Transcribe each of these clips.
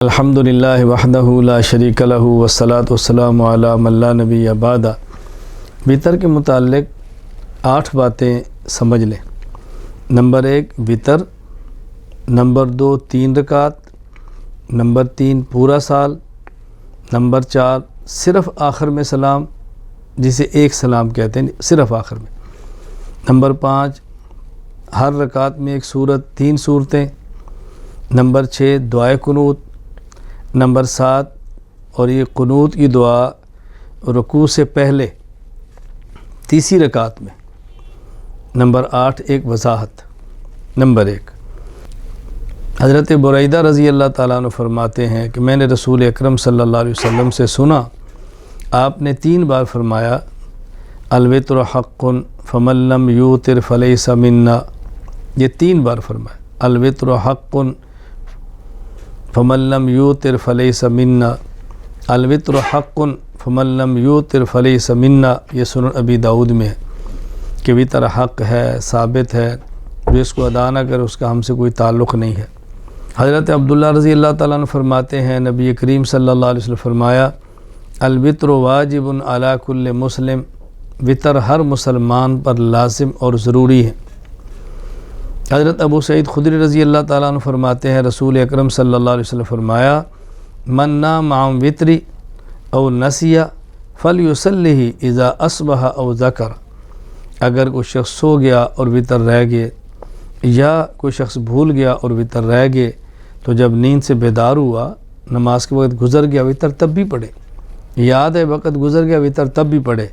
الحمدللہ وحدہ لا شریک لہ والصلاۃ والسلام علی من لا نبی بعد۔ وطر کے متعلق 8 باتیں سمجھ لیں۔ نمبر 1 وطر، نمبر 2 3 رکعت، نمبر 3 پورا سال، نمبر 4 صرف آخر میں سلام جسے ایک سلام کہتے ہیں صرف آخر میں، نمبر 5 ہر رکعت میں ایک سورت 3 سورتیں، نمبر 6 دعائے قنوت، نمبر 7 اور یہ قنوت کی دعا رکوع سے پہلے تیسری رکعت میں، نمبر 8 ایک وضاحت۔ نمبر 1 حضرت بریدہ رضی اللہ تعالیٰ عنہ فرماتے ہیں کہ میں نے رسول اکرم صلی اللہ علیہ وسلم سے سنا، آپ نے 3 بار فرمایا الوتر حق فمن لم یوتر فلیس منا، یہ 3 بار فرمایا الوتر حق فمن لم یوتر فلیس منا، الوتر حق فمن لم یوتر فلیس منا، یہ سنن ابی داؤد میں ہے کہ وطر حق ہے، ثابت ہے، جو اس کو ادا نہ کرے اس کا ہم سے کوئی تعلق نہیں ہے۔ حضرت عبداللہ رضی اللہ تعالیٰ عنہ فرماتے ہیں نبی کریم صلی اللہ علیہ وسلم فرمایا الوتر واجب علی کل مسلم، وطر ہر مسلمان پر لازم اور ضروری ہے۔ حضرت ابو سعید خدری رضی اللہ تعالیٰ عنہ فرماتے ہیں رسول اکرم صلی اللہ علیہ وسلم فرمایا من نام عن وطری او نسیہ فلیصلیہ اذا اصبح او ذکر، اگر کوئی شخص سو گیا اور وطر رہ گئے یا کوئی شخص بھول گیا اور وطر رہ گئے تو جب نیند سے بیدار ہوا، نماز کے وقت گزر گیا وطر تب بھی پڑھے، یاد ہے وقت گزر گیا وطر تب بھی پڑھے۔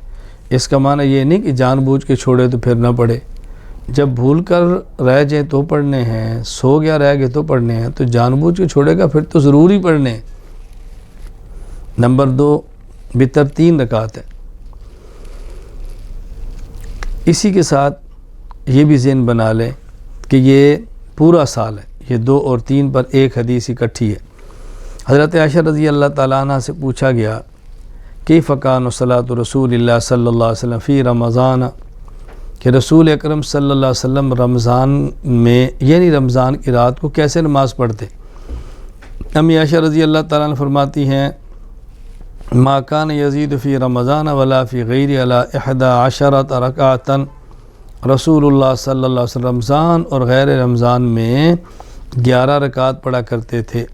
اس کا معنی یہ نہیں کہ جان بوجھ کے چھوڑے تو پھر نہ پڑھے، جب بھول کر رہ جائیں تو پڑھنے ہیں، سو گیا رہ گئے تو پڑھنے ہیں، تو جان بوجھ کے چھوڑے گا پھر تو ضروری پڑھنے ہیں۔ نمبر 2 وطر 3 رکعت ہے۔ اسی کے ساتھ یہ بھی ذہن بنا لیں کہ یہ پورا سال ہے، یہ 2 اور 3 پر ایک حدیث اکٹھی ہے۔ حضرت عائشہ رضی اللہ تعالیٰ عنہ سے پوچھا گیا کیف کان صلاۃ رسول اللہ صلی اللہ علیہ وسلم فی رمضان، کہ رسول اکرم صلی اللہ علیہ وسلم رمضان میں یعنی رمضان کی رات کو کیسے نماز پڑھتے؟ امی عائشہ رضی اللہ تعالیٰ عنہ فرماتی ہیں ما کان یزید فی رمضان ولا فی غیر علی 11 رکعۃ، رسول اللہ صلی اللہ علیہ وسلم رمضان اور غیر رمضان میں 11 رکعت پڑھا کرتے تھے۔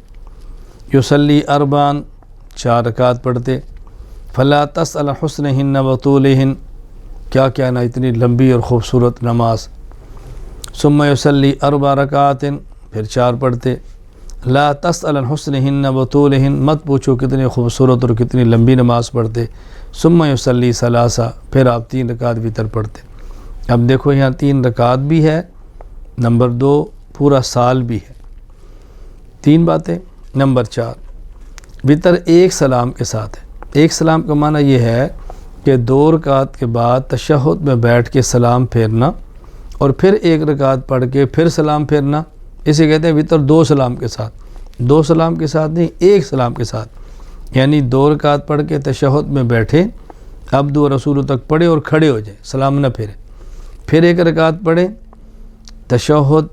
یصلی 4 4 رکعت پڑھتے، فلا تسأل حسنہن وطولہن، کیا کہنا اتنی لمبی اور خوبصورت نماز۔ ثم یصلی 4 رکعات، پھر 4 پڑھتے، لا تسأل حسنہن وطولہن، مت پوچھو کتنی خوبصورت اور کتنی لمبی نماز پڑھتے۔ ثم یصلی 3، پھر آپ 3 رکعت وطر پڑھتے۔ اب دیکھو یہاں 3 رکعت بھی ہے، نمبر 2 پورا سال بھی ہے، 3 باتیں۔ نمبر 4 وطر ایک سلام کے ساتھ ہے۔ ایک سلام کا معنی یہ ہے کہ 2 رکعت کے بعد تشہد میں بیٹھ کے سلام پھیرنا اور پھر 1 رکعت پڑھ کے پھر سلام پھیرنا، اسے کہتے ہیں وطر 2 سلام کے ساتھ۔ 2 سلام کے ساتھ نہیں، 1 سلام کے ساتھ، یعنی 2 رکعت پڑھ کے تشہد میں بیٹھے، عبد و رسول تک پڑھے اور کھڑے ہو جائیں، سلام نہ پھیرے، پھر 1 رکعت پڑھیں، تشہد،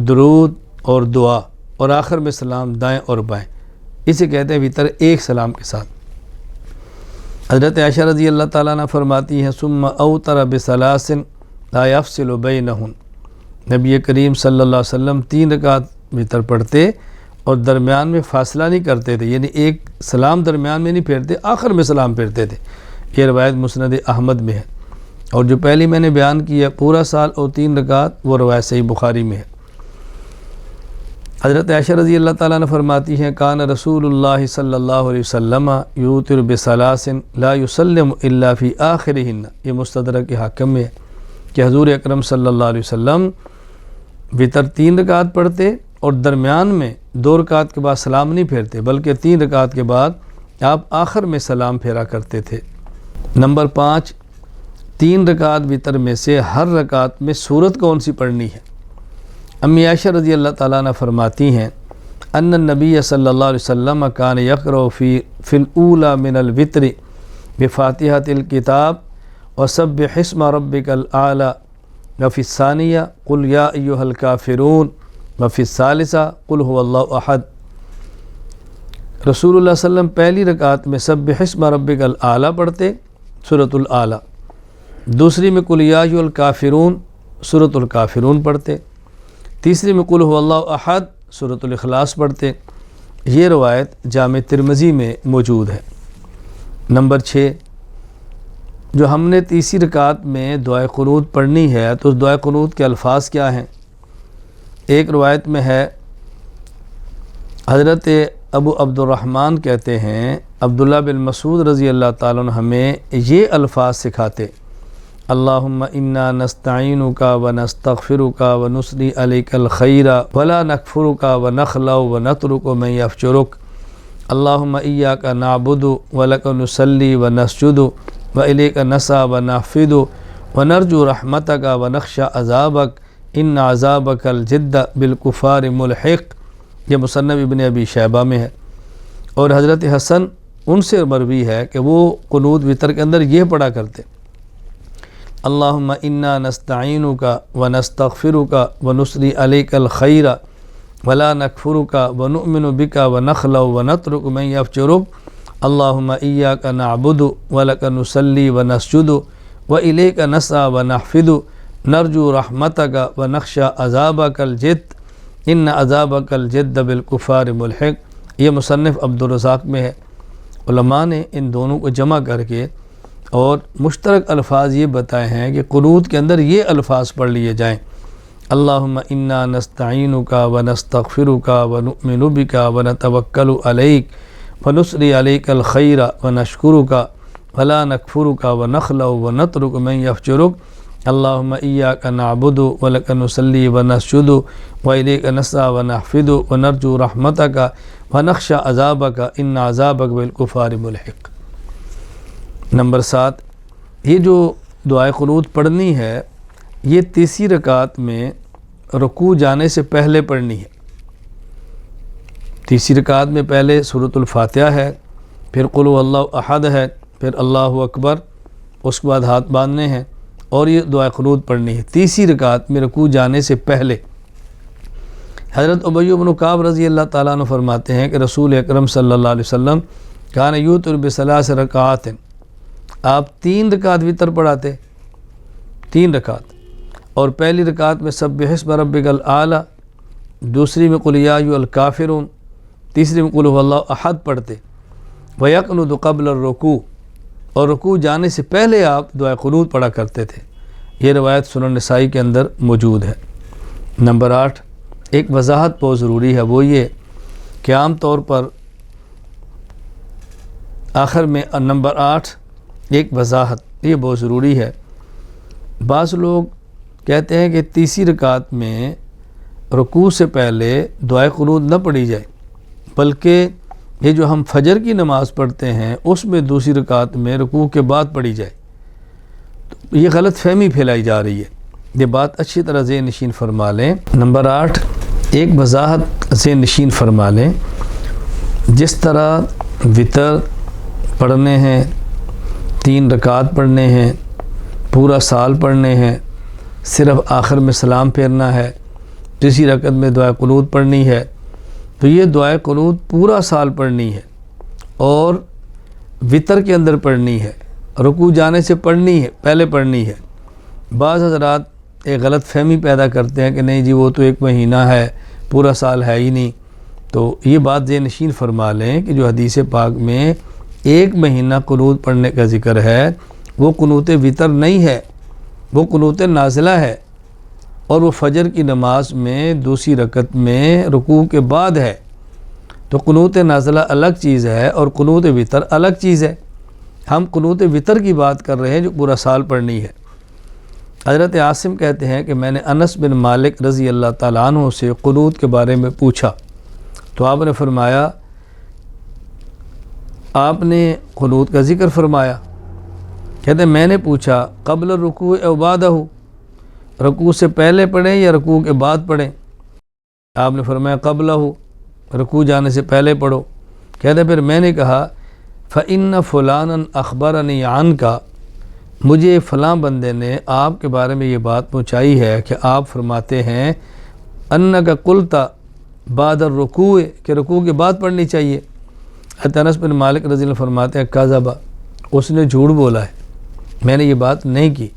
درود اور دعا، اور آخر میں سلام دائیں اور بائیں، اسے کہتے ہیں وطر 1 سلام کے ساتھ۔ حضرت عائشہ رضی اللہ تعالیٰ عنہ فرماتی ہیں ثم اوتر بثلاث لا یفصل بینہن، نبی کریم صلی اللہ علیہ وسلم 3 رکعت وطر پڑھتے اور درمیان میں فاصلہ نہیں کرتے تھے، یعنی ایک سلام درمیان میں نہیں پھیرتے، آخر میں سلام پھیرتے تھے۔ یہ روایت مسند احمد میں ہے، اور جو پہلی میں نے بیان کی ہے پورا سال اور 3 رکعت، وہ روایت صحیح بخاری میں ہے۔ حضرت عائشہ رضی اللہ تعالیٰ عنہ فرماتی ہیں کان رسول اللہ صلی اللہ علیہ وسلم یوتر بثلاث لا یسلم الا فی آخرہن، یہ مستدرک حاکم میں ہے کہ حضور اکرم صلی اللہ علیہ وسلم وطر 3 رکعت پڑھتے اور درمیان میں 2 رکعت کے بعد سلام نہیں پھیرتے، بلکہ 3 رکعت کے بعد آپ آخر میں سلام پھیرا کرتے تھے۔ نمبر 5 3 رکعت وطر میں سے ہر رکعت میں سورت کون سی پڑھنی ہے؟ امی عائشہ رضی اللہ تعالیٰ عنہ فرماتی ہیں ان النبی صلی اللہ علیہ وسلم کان یقرأ فی الاولی من الوتر بفاتحۃ الکتاب وسبح اسم ربک الاعلی وفی الثانیہ قل یا ایہا الکافرون وفی الثالثہ قل هو اللہ احد۔ رسول اللہ صلی اللہ علیہ وسلم پہلی رکعت میں سبح اسم ربک الاعلیٰ پڑھتے سورۃ الاعلیٰ، دوسری میں قل یا ایھا الکافرون سورۃ الکافرون پڑھتے، تیسری میں قل ھو اللہ احد سورۃ الاخلاص پڑھتے۔ یہ روایت جامع ترمذی میں موجود ہے۔ نمبر 6، جو ہم نے تیسری رکعت میں دعائے قنوت پڑھنی ہے تو اس دعائے قنوت کے الفاظ کیا ہیں؟ ایک روایت میں ہے، حضرت ابو عبد الرحمن کہتے ہیں عبداللہ بن مسعود رضی اللہ تعالیٰ عنہ ہمیں یہ الفاظ سکھاتے، اللہم انا نستعینک ونستغفرک ونثنی علیک الخیر ولا نکفرک ونخلع ونترک من یفجرک، اللہم ایاک نعبد ولک نصلی ونسجد والیک نسعی ونحفد ونرجو رحمتک ونخشی عذابک ان عذابک الجد بالکفار ملحق۔ یہ مصنف ابن ابی شیبہ میں ہے، اور حضرت حسن ان سے مروی ہے کہ وہ قنوت وتر کے اندر یہ پڑھا کرتے، اللہم انا نستعینک ونستغفرک ونثنی علیک الخیر ولا نکفرک ونؤمن بک ونخلع ونترک من یفجرک، اللہم ایاک نعبد ولک نصلی ونسجد والیک نسعی ونحفد نرجو رحمتک ونخشی عذابک الجد ان عذابک الجد بالکفار ملحق۔ یہ مصنف عبدالرزاق میں ہے۔ علماء نے ان دونوں کو جمع کر کے اور مشترک الفاظ یہ بتائے ہیں کہ قنوت کے اندر یہ الفاظ پڑھ لیے جائیں، اللہم انا نستعینک ونستغفرک ونؤمن بک ونتوکل علیک ونثنی علیک الخیر ونشکرک ولا نکفرک ونخلع ونترک من یفجرک، اللہم ایاک نعبد ولک نصلی ونسجد والیک نسعی ونحفد ونرجو رحمتک ونخشی عذابک ان عذابک بالکفار ملحق۔ نمبر 7، یہ جو دعائے قنوت پڑھنی ہے یہ تیسری رکعت میں رکوع جانے سے پہلے پڑھنی ہے۔ تیسری رکعت میں پہلے سورۃ الفاتحہ ہے، پھر قل ھو اللہ احد ہے، پھر اللہ اکبر، اس کے بعد ہاتھ باندھنے ہیں اور یہ دعائے قنوت پڑھنی ہے تیسری رکعت میں رکوع جانے سے پہلے۔ حضرت ابی بن کعب رضی اللہ تعالیٰ عنہ فرماتے ہیں کہ رسول اکرم صلی اللہ علیہ وسلم کان یوتر بثلاث رکعات، آپ 3 رکعت وتر پڑھاتے، 3 رکعت، اور پہلی رکعت میں سبح اسم ربک الاعلیٰ، دوسری میں قل یا ایھا الکافرون، تیسری میں قل ھو اللہ احد پڑھتے، ویقنت قبل الرکوع، اور رکوع جانے سے پہلے آپ دعائے قنوت پڑھا کرتے تھے۔ یہ روایت سنن نسائی کے اندر موجود ہے۔ نمبر 8، ایک وضاحت بہت ضروری ہے، وہ یہ کہ عام طور پر آخر میں نمبر 8 ایک وضاحت یہ بہت ضروری ہے۔ بعض لوگ کہتے ہیں کہ تیسری رکعت میں رکوع سے پہلے دعائے قنوت نہ پڑھی جائے، بلکہ یہ جو ہم فجر کی نماز پڑھتے ہیں اس میں دوسری رکعت میں رکوع کے بعد پڑھی جائے، تو یہ غلط فہمی پھیلائی جا رہی ہے۔ یہ بات اچھی طرح ذہن نشین فرما لیں۔ نمبر 8، ایک وضاحت ذہن نشین فرما لیں، جس طرح وتر پڑھنے ہیں، 3 رکعت پڑھنے ہیں، پورا سال پڑھنے ہیں، صرف آخر میں سلام پھیرنا ہے، تیسری رکعت میں دعائے قنوت پڑھنی ہے، تو یہ دعائے قنوت پورا سال پڑھنی ہے اور وتر کے اندر پڑھنی ہے، رکوع جانے سے پڑھنی ہے، پہلے پڑھنی ہے۔ بعض حضرات ایک غلط فہمی پیدا کرتے ہیں کہ نہیں جی وہ تو 1 مہینہ ہے، پورا سال ہے ہی نہیں، تو یہ بات ذہن نشین فرما لیں کہ جو حدیث پاک میں 1 مہینہ قنوت پڑھنے کا ذکر ہے وہ قنوت وتر نہیں ہے، وہ قنوت نازلہ ہے، اور وہ فجر کی نماز میں دوسری رکعت میں رکوع کے بعد ہے۔ تو قنوت نازلہ الگ چیز ہے اور قنوت وتر الگ چیز ہے۔ ہم قنوت وتر کی بات کر رہے ہیں جو پورا سال پڑھنی ہے۔ حضرت عاصم کہتے ہیں کہ میں نے انس بن مالک رضی اللہ تعالیٰ عنہ سے قنوت کے بارے میں پوچھا تو آپ نے فرمایا، آپ نے قنوت کا ذکر فرمایا، کہتے ہیں میں نے پوچھا قبل الرکوع او بعدہ، رکوع سے پہلے پڑھیں یا رکوع کے بعد پڑھیں؟ آپ نے فرمایا قبلہ، رکوع جانے سے پہلے پڑھو۔ کہتے پھر میں نے کہا فإن فلانا اخبرنی عنک، مجھے فلاں بندے نے آپ کے بارے میں یہ بات پہنچائی ہے کہ آپ فرماتے ہیں انک قلت بعد الرکوع، کہ رکوع کے بعد پڑھنی چاہیے۔ انس بن مالک رضی اللہ عنہ فرماتے ہیں کذبا، اس نے جھوٹ بولا ہے، میں نے یہ بات نہیں کی۔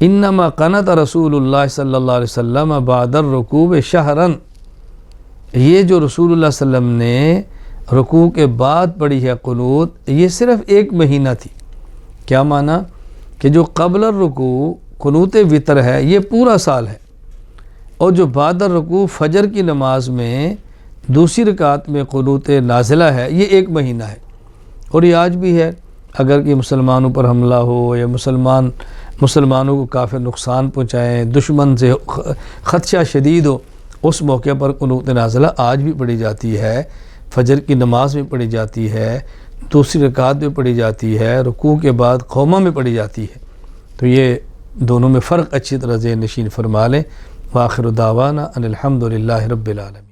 انما قنت رسول اللہ صلی اللہ علیہ وسلم بعد الرکوع شہرا، یہ جو رسول اللہ صلی اللہ علیہ وسلم نے رکوع کے بعد پڑھی ہے قنوت، یہ صرف ایک مہینہ تھی۔ کیا معنی؟ کہ جو قبل الرکوع قنوت وطر ہے یہ پورا سال ہے، اور جو بعد الرکوع فجر کی نماز میں دوسری رکعت میں قنوت نازلہ ہے یہ ایک مہینہ ہے۔ اور یہ آج بھی ہے، اگر کہ مسلمانوں پر حملہ ہو یا مسلمانوں کو کافر نقصان پہنچائیں، دشمن سے خدشہ شدید ہو، اس موقع پر قنوت نازلہ آج بھی پڑھی جاتی ہے، فجر کی نماز میں پڑھی جاتی ہے، دوسری رکعت میں پڑھی جاتی ہے، رکوع کے بعد قومہ میں پڑھی جاتی ہے۔ تو یہ دونوں میں فرق اچھی طرح ذہن نشین فرما لیں۔ وآخر دعوانا ان الحمد للہ رب العالمین۔